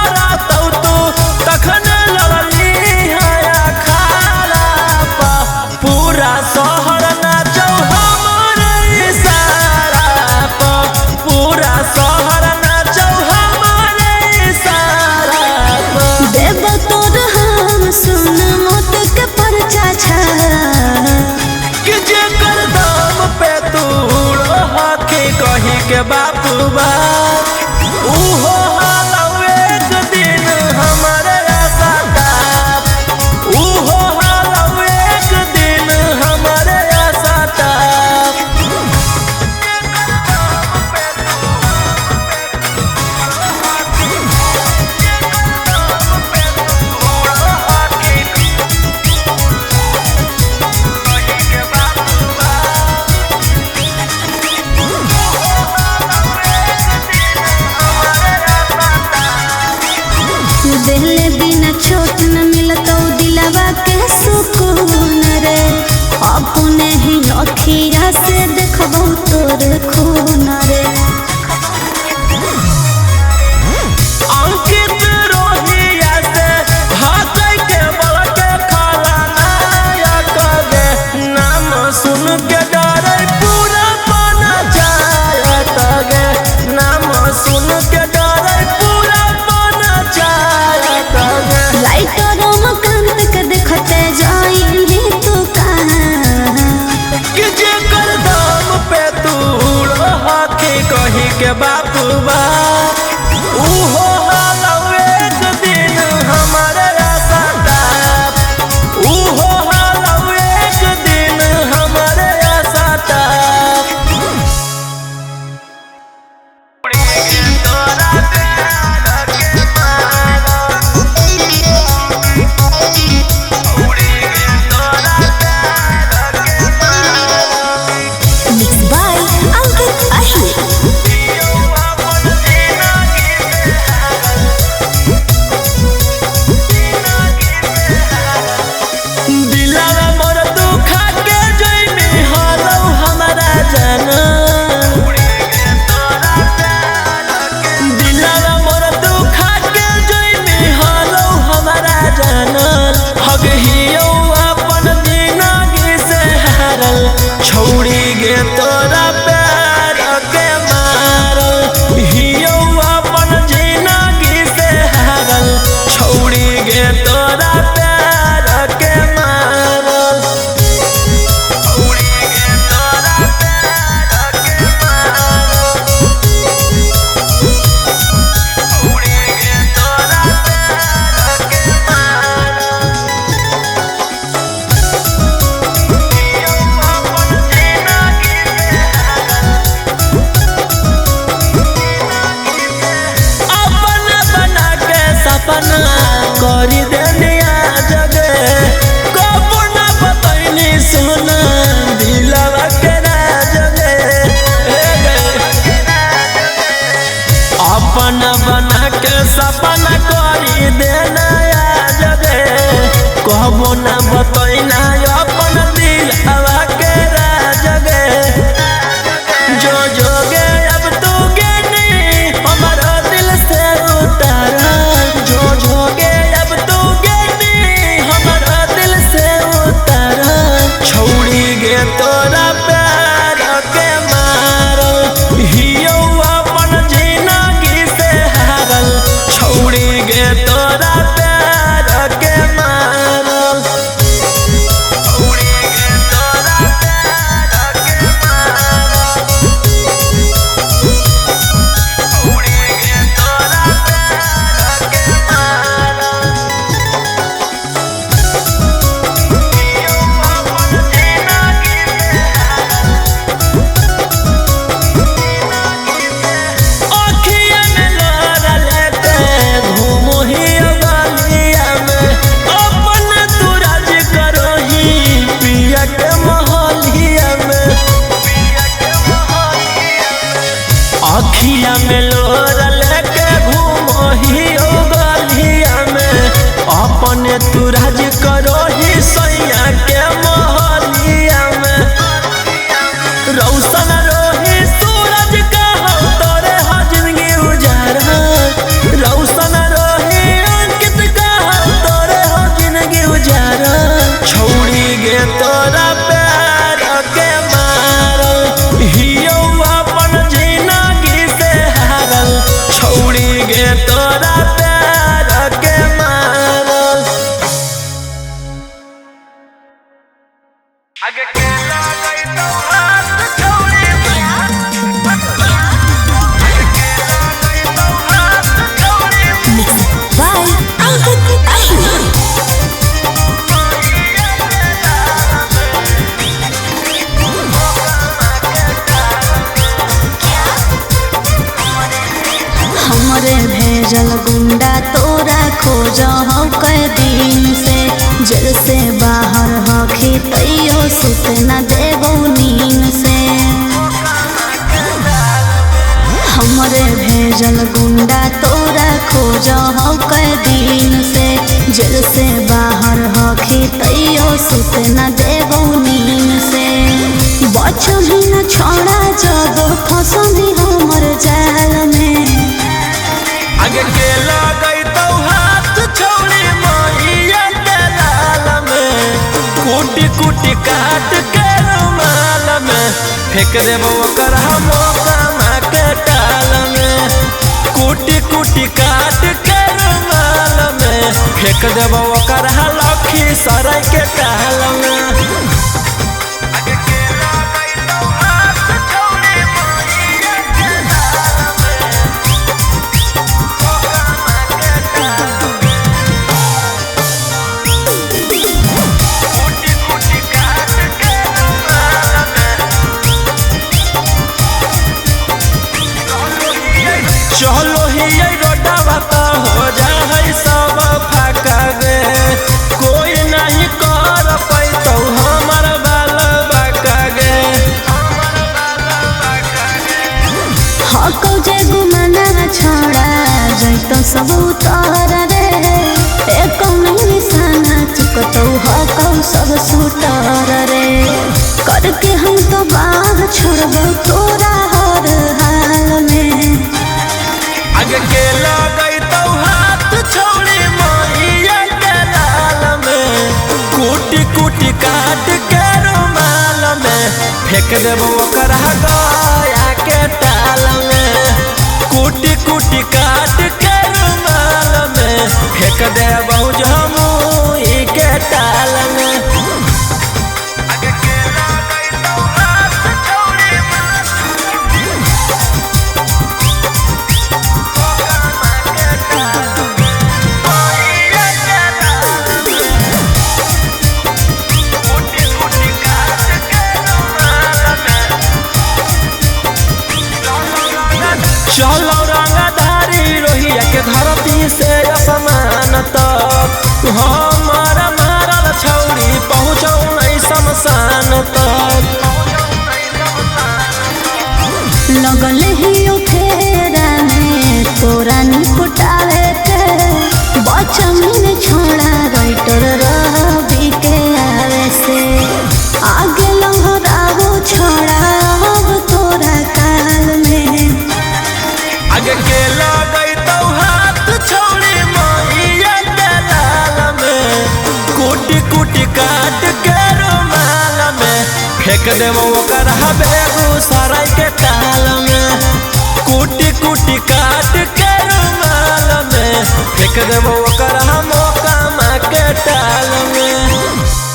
करा तू तखन लड़ली हया खाला पा पूरा शहर नाचौ हमरे इशारा पा पूरा शहर नाचौ हमरे इशारा पा देव तोर हम सुन मौत के परचा छा कि जेकर दाम पे तू हाथी कही के बापू बा उहो हालौ एक दिन हमारे आशा टाप उहो हालौ एक दिन हमारे आशा टाप देहले बिना छोट न मिलतौ दिलवा के सुकून रे अपने ही अखिया से देखबौ तोर खून रे अंकित रोहिया से हाथ के बल के खाला नायक गे नाम सुन के डरे पूरा बन जायत गे नाम सुन के डरे पूरा बन जायत गे लाइटर मकान के देखते जाइली तू कहाँ कि जेकर दाम पे तू हाथी कही के बापू बा उहो हालौ एक दिन हमारे आशा टाप उहो हालौ एक दिन हमारे आशा टाप मिक्स बाय अंकित अहिर दिलवा मोर दुखा के जइनी हालौ हमारा जाना दिलवा मोर दुखा के जइनी हालौ हमारा जाना हगहियो अपन जिंदगी से हारल छोड़ी गे तोरा प्यार के मारल हियो अपन जिंदगी से हारल छोड़ी गे तोरा प्यार के मारल छोड़ी गे तोरा प्यार के मारल छोड़ी गे तोरा प्यार के मारल हियो अपन जिंदगी से अपना बना के सपना करी देनिया जगे कबो ना बतैनी सोना दिलवा के राजगे अपना बना के सपना करी देना जगे कबो ना बतैना अपन दिलवा के राजगे जो जोगे अब तू गेनी हमारा दिल से उतारा जो जोगे अब तू गेनी हमारा दिल से उतारा छोड़ी गे तोरा प्यार के मारल हियो अपन जिंदगी से हारल छोड़ी गे तोरा प्यार के मारल छोड़ी गे तोरा प्यार के मारल छोड़ी गे तोरा प्यार के मारल हियो अपन जिंदगी से अखिया में लोरा लेके घूमो ही गली भेजल गुंडा तोरा खोज हो कई दिन से, जेल से बाहर हखी तैयो सुत न देबो नींद से। हमरे भेजल गुंडा तोरा खोज हो कई दिन से, जेल से बाहर हखी तैयो सुत न देबो नींद से। बचही न छोड़ा जब फंसनी हमर जाल में, आगे के लगई तो हाथ छोड़ी मैया के लाल में, कूटी कूटी काट के रुमाल में फेंक देबो ओकर हम कामा के टाल में। कूटी कूटी काट के रुमाल में फेंक देबो ओकर लखी सराय के टाल में। चलो ही रोडवा तो हो जाए सब फाका गे, कोई नहीं कर पैतो हमर बाल बाका गे। हको जे गुमना छोड़ा जैतो सब उतार रे, एको नहीं निशाना चुकतो हको सब सुतार रे। करके हम तो बाह छोड़बो तोरा हर हाल में, आगे के लगई तो हाथ छोड़ी मैया के लाल में, कूटी कूटी काट के रुमाल में फेंक देबो ओकर गया के टाल में। कूटी कूटी काट के रुमाल में फेंक देबो जमुई के टाल में। चलो रंगधारी रोहिया के धरती से असमान तक, हमारा मारल छौरी पहुँचौ नहीं शमशान तक। लगल ही फेरा में तोरा निपटावे के, बचमी छोड़ा राइटर रवि के आवे से। आगे लहरावो छोड़ा अब तोरा काल में, आगे के लगई तो हाथ छोड़ी मैया के लाल में, कूटी कूटी काट के रुमाल में फेंक देबो ओकर बेगूसराय के टाल में। कूटी कूटी काट के रुमाल में फेंक देबो ओकर कामा के टाल में।